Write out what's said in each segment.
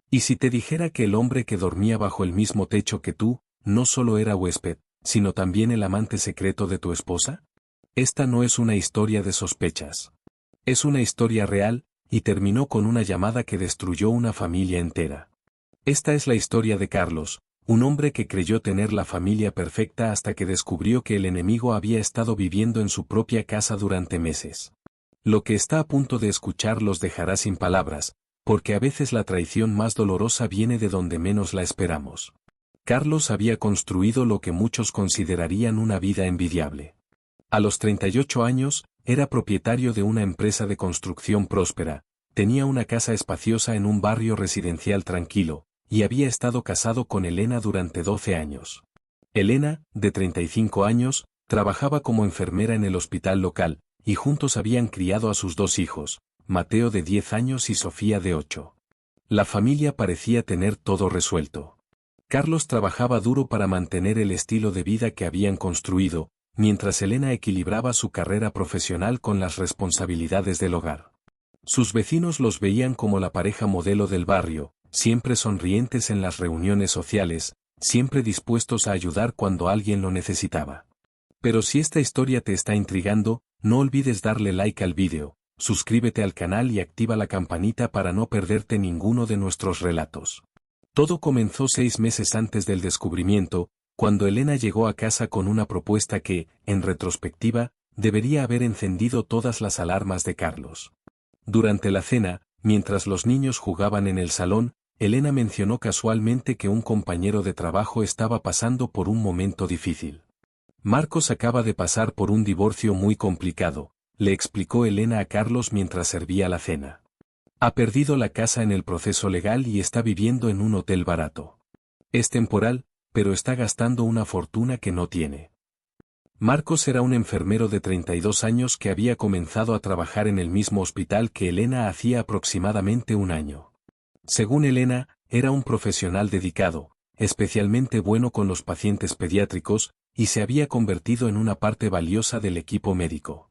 ¿Y si te dijera que el hombre que dormía bajo el mismo techo que tú, no solo era huésped, sino también el amante secreto de tu esposa? Esta no es una historia de sospechas. Es una historia real, y terminó con una llamada que destruyó una familia entera. Esta es la historia de Carlos, un hombre que creyó tener la familia perfecta hasta que descubrió que el enemigo había estado viviendo en su propia casa durante meses. Lo que está a punto de escuchar los dejará sin palabras, porque a veces la traición más dolorosa viene de donde menos la esperamos. Carlos había construido lo que muchos considerarían una vida envidiable. A los 38 años, era propietario de una empresa de construcción próspera, tenía una casa espaciosa en un barrio residencial tranquilo, y había estado casado con Elena durante 12 años. Elena, de 35 años, trabajaba como enfermera en el hospital local, y juntos habían criado a sus dos hijos, Mateo de 10 años y Sofía de 8. La familia parecía tener todo resuelto. Carlos trabajaba duro para mantener el estilo de vida que habían construido, mientras Elena equilibraba su carrera profesional con las responsabilidades del hogar. Sus vecinos los veían como la pareja modelo del barrio, siempre sonrientes en las reuniones sociales, siempre dispuestos a ayudar cuando alguien lo necesitaba. Pero si esta historia te está intrigando, no olvides darle like al vídeo, suscríbete al canal y activa la campanita para no perderte ninguno de nuestros relatos. Todo comenzó 6 meses antes del descubrimiento, cuando Elena llegó a casa con una propuesta que, en retrospectiva, debería haber encendido todas las alarmas de Carlos. Durante la cena, mientras los niños jugaban en el salón, Elena mencionó casualmente que un compañero de trabajo estaba pasando por un momento difícil. Marcos acaba de pasar por un divorcio muy complicado, le explicó Elena a Carlos mientras servía la cena. Ha perdido la casa en el proceso legal y está viviendo en un hotel barato. Es temporal, pero está gastando una fortuna que no tiene. Marcos era un enfermero de 32 años que había comenzado a trabajar en el mismo hospital que Elena hacía aproximadamente un año. Según Elena, era un profesional dedicado, especialmente bueno con los pacientes pediátricos, y se había convertido en una parte valiosa del equipo médico.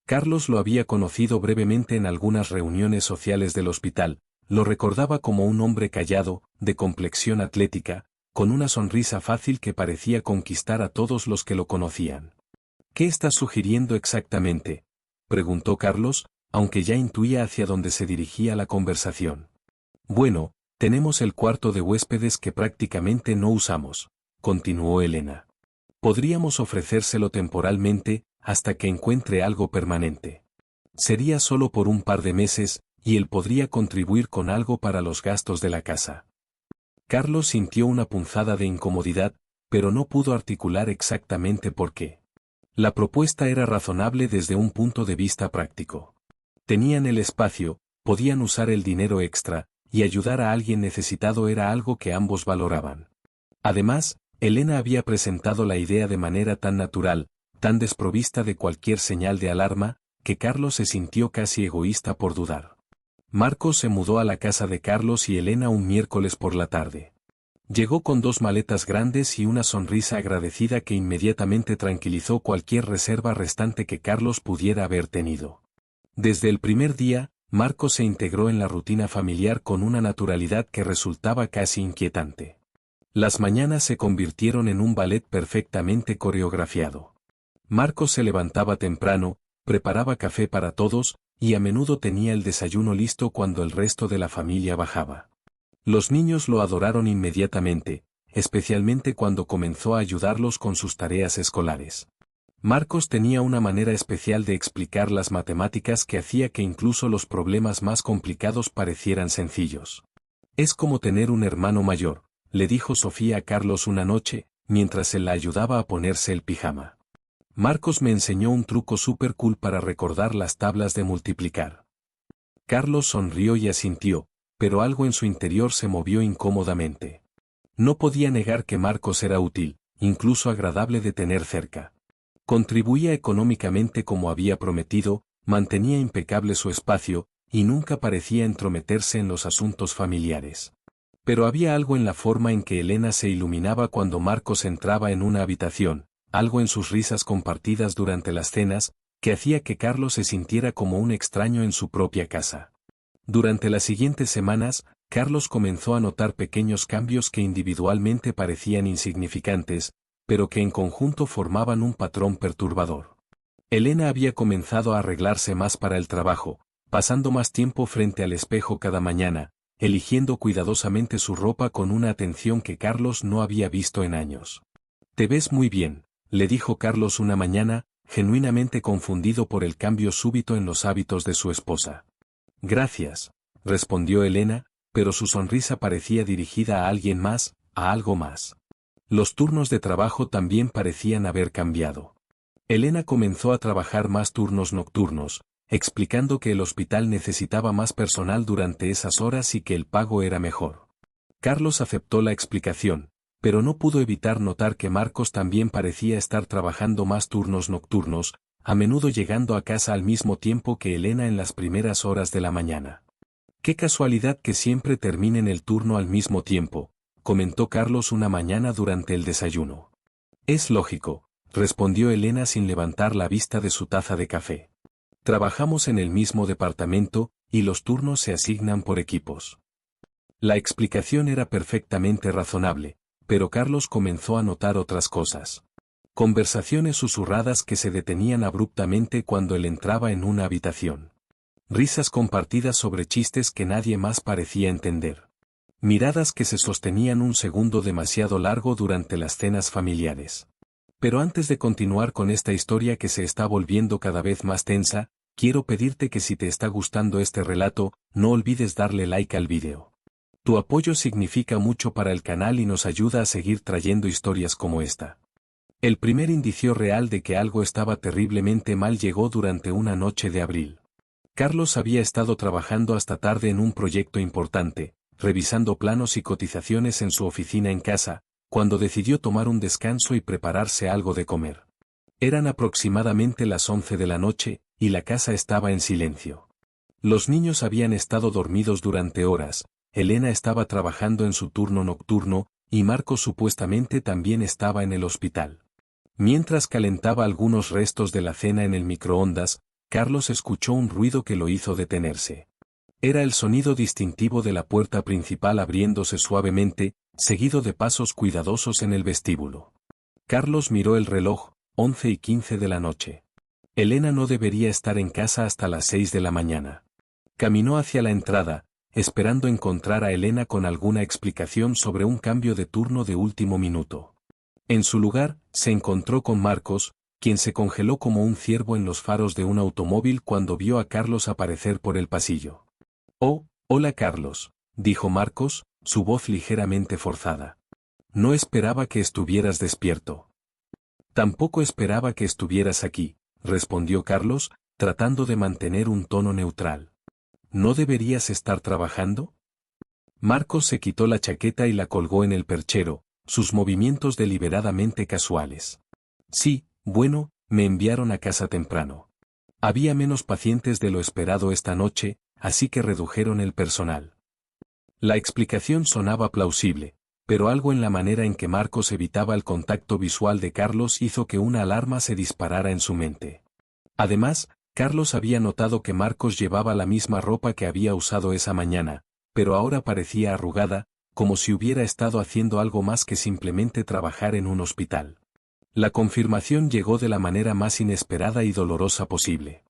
Carlos lo había conocido brevemente en algunas reuniones sociales del hospital, lo recordaba como un hombre callado, de complexión atlética, con una sonrisa fácil que parecía conquistar a todos los que lo conocían. ¿Qué estás sugiriendo exactamente?, preguntó Carlos, aunque ya intuía hacia dónde se dirigía la conversación. Bueno, tenemos el cuarto de huéspedes que prácticamente no usamos, continuó Elena. Podríamos ofrecérselo temporalmente, hasta que encuentre algo permanente. Sería solo por un par de meses, y él podría contribuir con algo para los gastos de la casa. Carlos sintió una punzada de incomodidad, pero no pudo articular exactamente por qué. La propuesta era razonable desde un punto de vista práctico. Tenían el espacio, podían usar el dinero extra, y ayudar a alguien necesitado era algo que ambos valoraban. Además, Elena había presentado la idea de manera tan natural, tan desprovista de cualquier señal de alarma, que Carlos se sintió casi egoísta por dudar. Marcos se mudó a la casa de Carlos y Elena un miércoles por la tarde. Llegó con 2 maletas grandes y una sonrisa agradecida que inmediatamente tranquilizó cualquier reserva restante que Carlos pudiera haber tenido. Desde el primer día, Marcos se integró en la rutina familiar con una naturalidad que resultaba casi inquietante. Las mañanas se convirtieron en un ballet perfectamente coreografiado. Marcos se levantaba temprano, preparaba café para todos, y a menudo tenía el desayuno listo cuando el resto de la familia bajaba. Los niños lo adoraron inmediatamente, especialmente cuando comenzó a ayudarlos con sus tareas escolares. Marcos tenía una manera especial de explicar las matemáticas que hacía que incluso los problemas más complicados parecieran sencillos. Es como tener un hermano mayor, le dijo Sofía a Carlos una noche, mientras él la ayudaba a ponerse el pijama. Marcos me enseñó un truco súper cool para recordar las tablas de multiplicar. Carlos sonrió y asintió, pero algo en su interior se movió incómodamente. No podía negar que Marcos era útil, incluso agradable de tener cerca. Contribuía económicamente como había prometido, mantenía impecable su espacio, y nunca parecía entrometerse en los asuntos familiares. Pero había algo en la forma en que Elena se iluminaba cuando Marcos entraba en una habitación, algo en sus risas compartidas durante las cenas, que hacía que Carlos se sintiera como un extraño en su propia casa. Durante las siguientes semanas, Carlos comenzó a notar pequeños cambios que individualmente parecían insignificantes, pero que en conjunto formaban un patrón perturbador. Elena había comenzado a arreglarse más para el trabajo, pasando más tiempo frente al espejo cada mañana, eligiendo cuidadosamente su ropa con una atención que Carlos no había visto en años. «Te ves muy bien», le dijo Carlos una mañana, genuinamente confundido por el cambio súbito en los hábitos de su esposa. «Gracias», respondió Elena, pero su sonrisa parecía dirigida a alguien más, a algo más. Los turnos de trabajo también parecían haber cambiado. Elena comenzó a trabajar más turnos nocturnos, explicando que el hospital necesitaba más personal durante esas horas y que el pago era mejor. Carlos aceptó la explicación, pero no pudo evitar notar que Marcos también parecía estar trabajando más turnos nocturnos, a menudo llegando a casa al mismo tiempo que Elena en las primeras horas de la mañana. «Qué casualidad que siempre terminen el turno al mismo tiempo», comentó Carlos una mañana durante el desayuno. «Es lógico», respondió Elena sin levantar la vista de su taza de café. «Trabajamos en el mismo departamento, y los turnos se asignan por equipos». La explicación era perfectamente razonable, pero Carlos comenzó a notar otras cosas. Conversaciones susurradas que se detenían abruptamente cuando él entraba en una habitación. Risas compartidas sobre chistes que nadie más parecía entender. Miradas que se sostenían un segundo demasiado largo durante las cenas familiares. Pero antes de continuar con esta historia que se está volviendo cada vez más tensa, quiero pedirte que si te está gustando este relato, no olvides darle like al vídeo. Tu apoyo significa mucho para el canal y nos ayuda a seguir trayendo historias como esta. El primer indicio real de que algo estaba terriblemente mal llegó durante una noche de abril. Carlos había estado trabajando hasta tarde en un proyecto importante, revisando planos y cotizaciones en su oficina en casa, cuando decidió tomar un descanso y prepararse algo de comer. Eran aproximadamente las 11 de la noche, y la casa estaba en silencio. Los niños habían estado dormidos durante horas, Elena estaba trabajando en su turno nocturno, y Marcos supuestamente también estaba en el hospital. Mientras calentaba algunos restos de la cena en el microondas, Carlos escuchó un ruido que lo hizo detenerse. Era el sonido distintivo de la puerta principal abriéndose suavemente, seguido de pasos cuidadosos en el vestíbulo. Carlos miró el reloj, 11:15 de la noche. Elena no debería estar en casa hasta las 6 de la mañana. Caminó hacia la entrada, esperando encontrar a Elena con alguna explicación sobre un cambio de turno de último minuto. En su lugar, se encontró con Marcos, quien se congeló como un ciervo en los faros de un automóvil cuando vio a Carlos aparecer por el pasillo. «Oh, hola Carlos», dijo Marcos, su voz ligeramente forzada. «No esperaba que estuvieras despierto». «Tampoco esperaba que estuvieras aquí», respondió Carlos, tratando de mantener un tono neutral. «¿No deberías estar trabajando?» Marcos se quitó la chaqueta y la colgó en el perchero, sus movimientos deliberadamente casuales. «Sí, bueno, me enviaron a casa temprano. Había menos pacientes de lo esperado esta noche, así que redujeron el personal». La explicación sonaba plausible, pero algo en la manera en que Marcos evitaba el contacto visual de Carlos hizo que una alarma se disparara en su mente. Además, Carlos había notado que Marcos llevaba la misma ropa que había usado esa mañana, pero ahora parecía arrugada, como si hubiera estado haciendo algo más que simplemente trabajar en un hospital. La confirmación llegó de la manera más inesperada y dolorosa posible.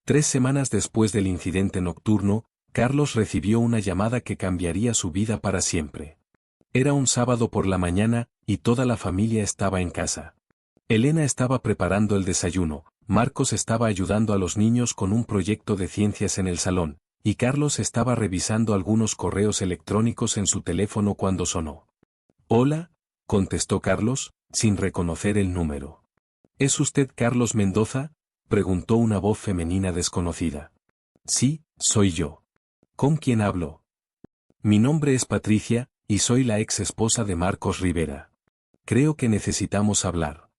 3 semanas después del incidente nocturno, Carlos recibió una llamada que cambiaría su vida para siempre. Era un sábado por la mañana, y toda la familia estaba en casa. Elena estaba preparando el desayuno, Marcos estaba ayudando a los niños con un proyecto de ciencias en el salón, y Carlos estaba revisando algunos correos electrónicos en su teléfono cuando sonó. «Hola», contestó Carlos, sin reconocer el número. «¿Es usted Carlos Mendoza?», preguntó una voz femenina desconocida. «Sí, soy yo». «¿Con quién hablo?». «Mi nombre es Patricia, y soy la ex esposa de Marcos Rivera. Creo que necesitamos hablar».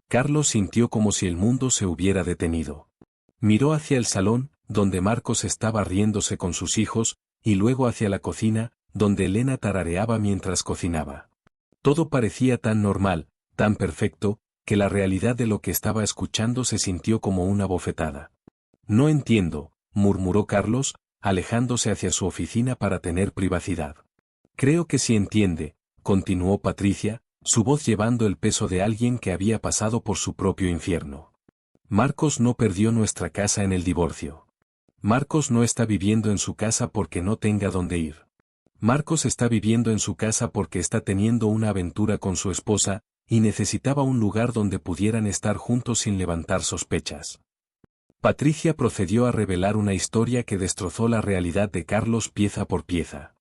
Carlos sintió como si el mundo se hubiera detenido. Miró hacia el salón, donde Marcos estaba riéndose con sus hijos, y luego hacia la cocina, donde Elena tarareaba mientras cocinaba. Todo parecía tan normal, tan perfecto, que la realidad de lo que estaba escuchando se sintió como una bofetada. «No entiendo», murmuró Carlos, alejándose hacia su oficina para tener privacidad. Creo que sí entiende, continuó Patricia, su voz llevando el peso de alguien que había pasado por su propio infierno. Marcos no perdió nuestra casa en el divorcio. Marcos no está viviendo en su casa porque no tenga dónde ir. Marcos está viviendo en su casa porque está teniendo una aventura con su esposa, y necesitaba un lugar donde pudieran estar juntos sin levantar sospechas. Patricia procedió a revelar una historia que destrozó la realidad de Carlos pieza por pieza.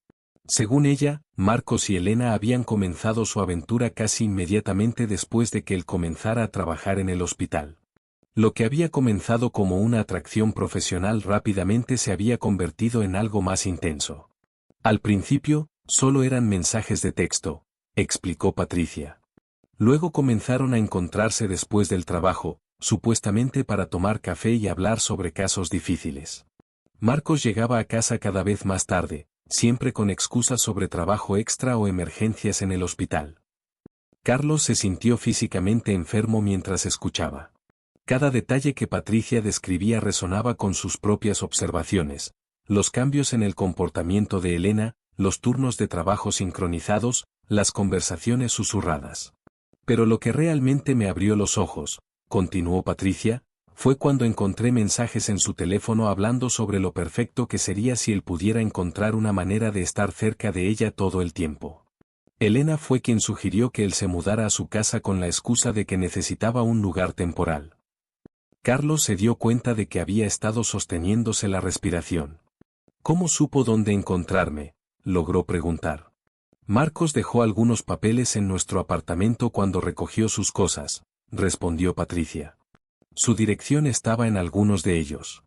Según ella, Marcos y Elena habían comenzado su aventura casi inmediatamente después de que él comenzara a trabajar en el hospital. Lo que había comenzado como una atracción profesional rápidamente se había convertido en algo más intenso. Al principio, solo eran mensajes de texto, explicó Patricia. Luego comenzaron a encontrarse después del trabajo, supuestamente para tomar café y hablar sobre casos difíciles. Marcos llegaba a casa cada vez más tarde, siempre con excusas sobre trabajo extra o emergencias en el hospital. Carlos se sintió físicamente enfermo mientras escuchaba. Cada detalle que Patricia describía resonaba con sus propias observaciones, los cambios en el comportamiento de Elena, los turnos de trabajo sincronizados, las conversaciones susurradas. Pero lo que realmente me abrió los ojos, continuó Patricia, fue cuando encontré mensajes en su teléfono hablando sobre lo perfecto que sería si él pudiera encontrar una manera de estar cerca de ella todo el tiempo. Elena fue quien sugirió que él se mudara a su casa con la excusa de que necesitaba un lugar temporal. Carlos se dio cuenta de que había estado sosteniéndose la respiración. ¿Cómo supo dónde encontrarme?, logró preguntar. Marcos dejó algunos papeles en nuestro apartamento cuando recogió sus cosas, respondió Patricia. Su dirección estaba en algunos de ellos.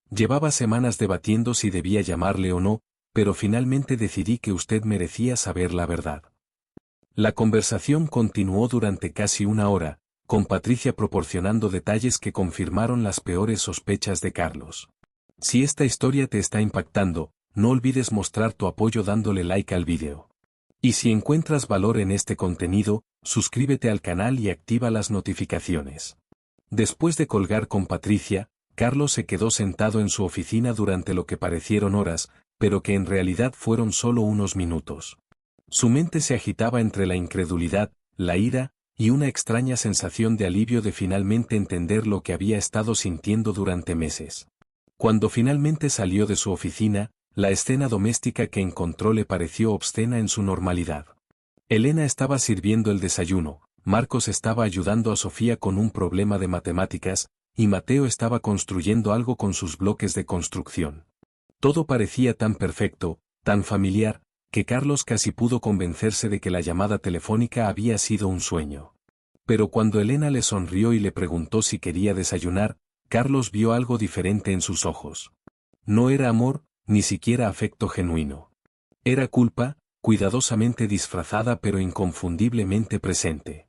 Llevaba semanas debatiendo si debía llamarle o no, pero finalmente decidí que usted merecía saber la verdad. La conversación continuó durante casi una hora, con Patricia proporcionando detalles que confirmaron las peores sospechas de Carlos. Si esta historia te está impactando, no olvides mostrar tu apoyo dándole like al vídeo. Y si encuentras valor en este contenido, suscríbete al canal y activa las notificaciones. Después de colgar con Patricia, Carlos se quedó sentado en su oficina durante lo que parecieron horas, pero que en realidad fueron solo unos minutos. Su mente se agitaba entre la incredulidad, la ira, y una extraña sensación de alivio de finalmente entender lo que había estado sintiendo durante meses. Cuando finalmente salió de su oficina, la escena doméstica que encontró le pareció obscena en su normalidad. Elena estaba sirviendo el desayuno, Marcos estaba ayudando a Sofía con un problema de matemáticas, y Mateo estaba construyendo algo con sus bloques de construcción. Todo parecía tan perfecto, tan familiar, que Carlos casi pudo convencerse de que la llamada telefónica había sido un sueño. Pero cuando Elena le sonrió y le preguntó si quería desayunar, Carlos vio algo diferente en sus ojos. No era amor, ni siquiera afecto genuino. Era culpa, cuidadosamente disfrazada pero inconfundiblemente presente.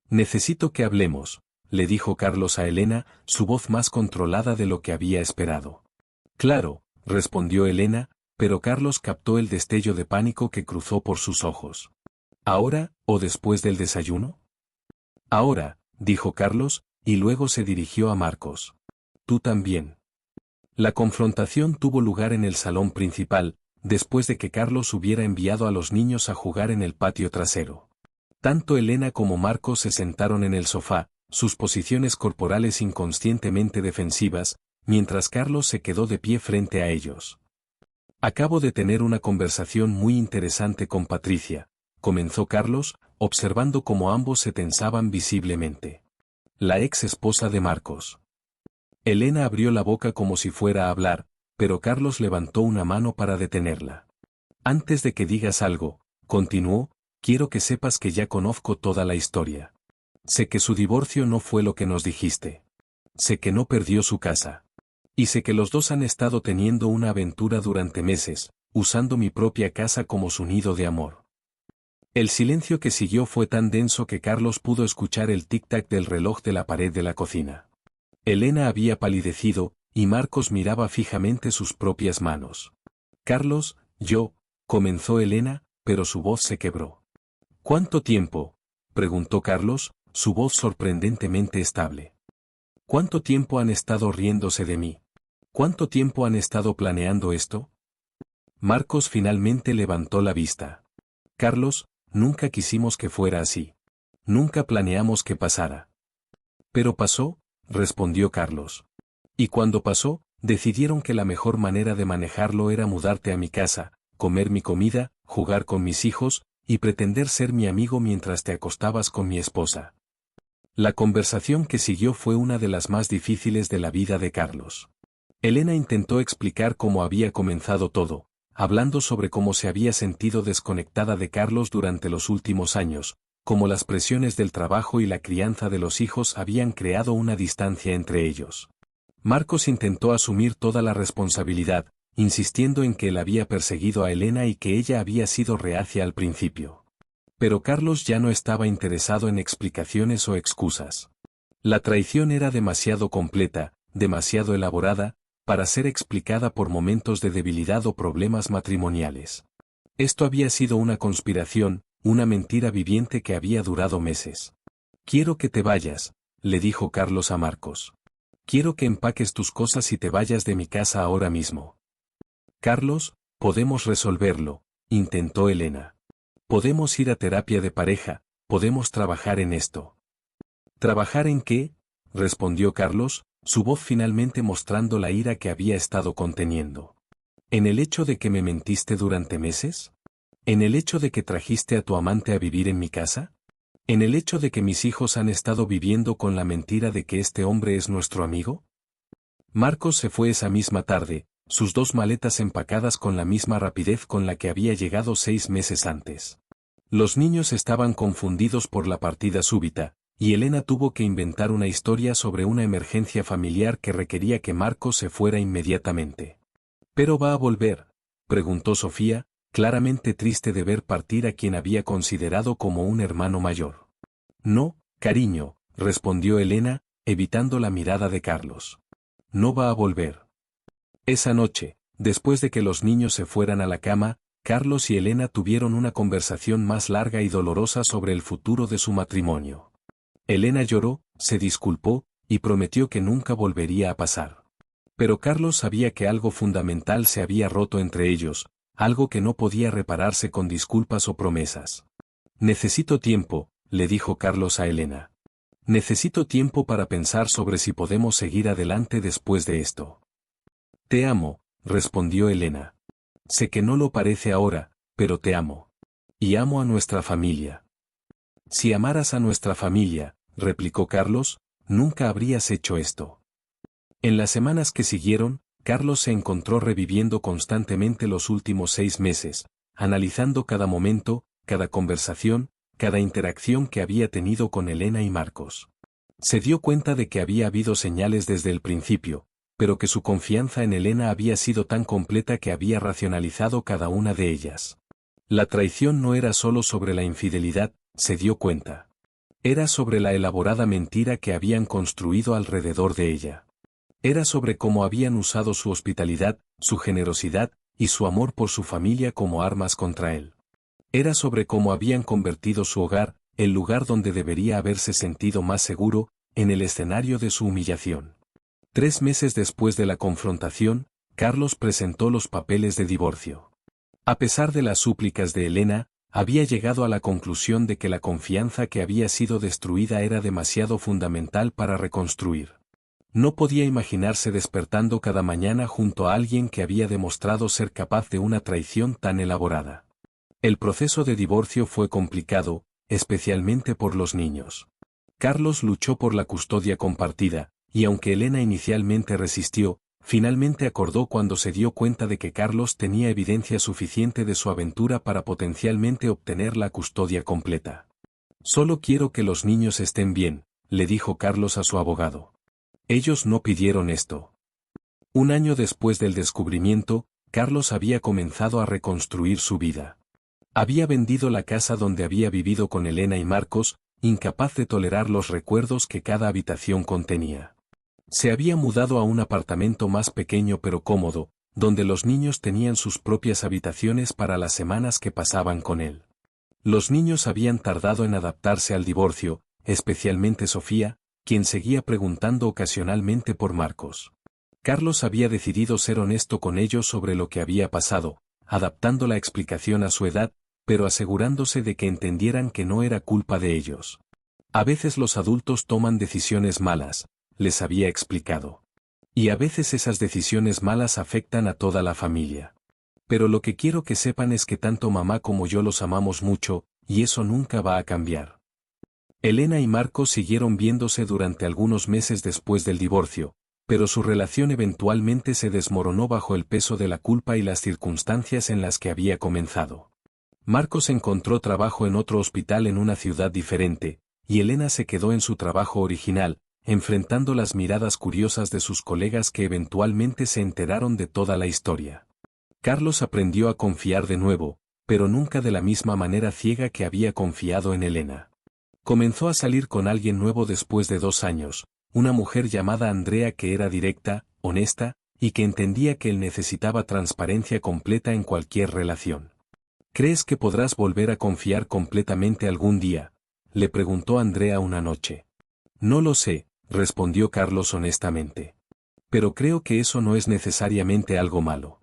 Necesito que hablemos, le dijo Carlos a Elena, su voz más controlada de lo que había esperado. Claro, respondió Elena, pero Carlos captó el destello de pánico que cruzó por sus ojos. ¿Ahora, o después del desayuno? Ahora, dijo Carlos, y luego se dirigió a Marcos. Tú también. La confrontación tuvo lugar en el salón principal, después de que Carlos hubiera enviado a los niños a jugar en el patio trasero. Tanto Elena como Marcos se sentaron en el sofá, sus posiciones corporales inconscientemente defensivas, mientras Carlos se quedó de pie frente a ellos. Acabo de tener una conversación muy interesante con Patricia, comenzó Carlos, observando cómo ambos se tensaban visiblemente. La ex esposa de Marcos. Elena abrió la boca como si fuera a hablar, pero Carlos levantó una mano para detenerla. Antes de que digas algo, continuó, quiero que sepas que ya conozco toda la historia. Sé que su divorcio no fue lo que nos dijiste. Sé que no perdió su casa. Y sé que los dos han estado teniendo una aventura durante meses, usando mi propia casa como su nido de amor. El silencio que siguió fue tan denso que Carlos pudo escuchar el tic-tac del reloj de la pared de la cocina. Elena había palidecido, y Marcos miraba fijamente sus propias manos. Carlos, comenzó Elena, pero su voz se quebró. ¿Cuánto tiempo?, preguntó Carlos, su voz sorprendentemente estable. ¿Cuánto tiempo han estado riéndose de mí? ¿Cuánto tiempo han estado planeando esto? Marcos finalmente levantó la vista. Carlos, nunca quisimos que fuera así. Nunca planeamos que pasara. Pero pasó, respondió Carlos. Y cuando pasó, decidieron que la mejor manera de manejarlo era mudarte a mi casa, comer mi comida, jugar con mis hijos, y pretender ser mi amigo mientras te acostabas con mi esposa. La conversación que siguió fue una de las más difíciles de la vida de Carlos. Elena intentó explicar cómo había comenzado todo, hablando sobre cómo se había sentido desconectada de Carlos durante los últimos años, cómo las presiones del trabajo y la crianza de los hijos habían creado una distancia entre ellos. Marcos intentó asumir toda la responsabilidad, insistiendo en que él había perseguido a Elena y que ella había sido reacia al principio. Pero Carlos ya no estaba interesado en explicaciones o excusas. La traición era demasiado completa, demasiado elaborada, para ser explicada por momentos de debilidad o problemas matrimoniales. Esto había sido una conspiración, una mentira viviente que había durado meses. Quiero que te vayas, le dijo Carlos a Marcos. Quiero que empaques tus cosas y te vayas de mi casa ahora mismo. Carlos, podemos resolverlo, intentó Elena. Podemos ir a terapia de pareja, podemos trabajar en esto. ¿Trabajar en qué?, respondió Carlos, su voz finalmente mostrando la ira que había estado conteniendo. ¿En el hecho de que me mentiste durante meses? ¿En el hecho de que trajiste a tu amante a vivir en mi casa? ¿En el hecho de que mis hijos han estado viviendo con la mentira de que este hombre es nuestro amigo? Marcos se fue esa misma tarde, sus 2 maletas empacadas con la misma rapidez con la que había llegado 6 meses antes. Los niños estaban confundidos por la partida súbita, y Elena tuvo que inventar una historia sobre una emergencia familiar que requería que Marcos se fuera inmediatamente. ¿Pero va a volver?, preguntó Sofía, claramente triste de ver partir a quien había considerado como un hermano mayor. No, cariño, respondió Elena, evitando la mirada de Carlos. No va a volver. Esa noche, después de que los niños se fueran a la cama, Carlos y Elena tuvieron una conversación más larga y dolorosa sobre el futuro de su matrimonio. Elena lloró, se disculpó, y prometió que nunca volvería a pasar. Pero Carlos sabía que algo fundamental se había roto entre ellos, algo que no podía repararse con disculpas o promesas. Necesito tiempo, le dijo Carlos a Elena. Necesito tiempo para pensar sobre si podemos seguir adelante después de esto. Te amo, respondió Elena. Sé que no lo parece ahora, pero te amo. Y amo a nuestra familia. Si amaras a nuestra familia, replicó Carlos, nunca habrías hecho esto. En las semanas que siguieron, Carlos se encontró reviviendo constantemente los últimos 6 meses, analizando cada momento, cada conversación, cada interacción que había tenido con Elena y Marcos. Se dio cuenta de que había habido señales desde el principio, pero que su confianza en Elena había sido tan completa que había racionalizado cada una de ellas. La traición no era solo sobre la infidelidad, se dio cuenta. Era sobre la elaborada mentira que habían construido alrededor de ella. Era sobre cómo habían usado su hospitalidad, su generosidad, y su amor por su familia como armas contra él. Era sobre cómo habían convertido su hogar, el lugar donde debería haberse sentido más seguro, en el escenario de su humillación. 3 meses después de la confrontación, Carlos presentó los papeles de divorcio. A pesar de las súplicas de Elena, había llegado a la conclusión de que la confianza que había sido destruida era demasiado fundamental para reconstruir. No podía imaginarse despertando cada mañana junto a alguien que había demostrado ser capaz de una traición tan elaborada. El proceso de divorcio fue complicado, especialmente por los niños. Carlos luchó por la custodia compartida, y aunque Elena inicialmente resistió, finalmente acordó cuando se dio cuenta de que Carlos tenía evidencia suficiente de su aventura para potencialmente obtener la custodia completa. Solo quiero que los niños estén bien, le dijo Carlos a su abogado. Ellos no pidieron esto. 1 año después del descubrimiento, Carlos había comenzado a reconstruir su vida. Había vendido la casa donde había vivido con Elena y Marcos, incapaz de tolerar los recuerdos que cada habitación contenía. Se había mudado a un apartamento más pequeño pero cómodo, donde los niños tenían sus propias habitaciones para las semanas que pasaban con él. Los niños habían tardado en adaptarse al divorcio, especialmente Sofía, quien seguía preguntando ocasionalmente por Marcos. Carlos había decidido ser honesto con ellos sobre lo que había pasado, adaptando la explicación a su edad, pero asegurándose de que entendieran que no era culpa de ellos. A veces los adultos toman decisiones malas, les había explicado. Y a veces esas decisiones malas afectan a toda la familia. Pero lo que quiero que sepan es que tanto mamá como yo los amamos mucho, y eso nunca va a cambiar. Elena y Marcos siguieron viéndose durante algunos meses después del divorcio, pero su relación eventualmente se desmoronó bajo el peso de la culpa y las circunstancias en las que había comenzado. Marcos encontró trabajo en otro hospital en una ciudad diferente, y Elena se quedó en su trabajo original, enfrentando las miradas curiosas de sus colegas que eventualmente se enteraron de toda la historia. Carlos aprendió a confiar de nuevo, pero nunca de la misma manera ciega que había confiado en Elena. Comenzó a salir con alguien nuevo después de 2 años, una mujer llamada Andrea que era directa, honesta, y que entendía que él necesitaba transparencia completa en cualquier relación. ¿Crees que podrás volver a confiar completamente algún día?, le preguntó Andrea una noche. No lo sé, respondió Carlos honestamente. Pero creo que eso no es necesariamente algo malo.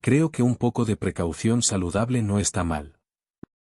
Creo que un poco de precaución saludable no está mal.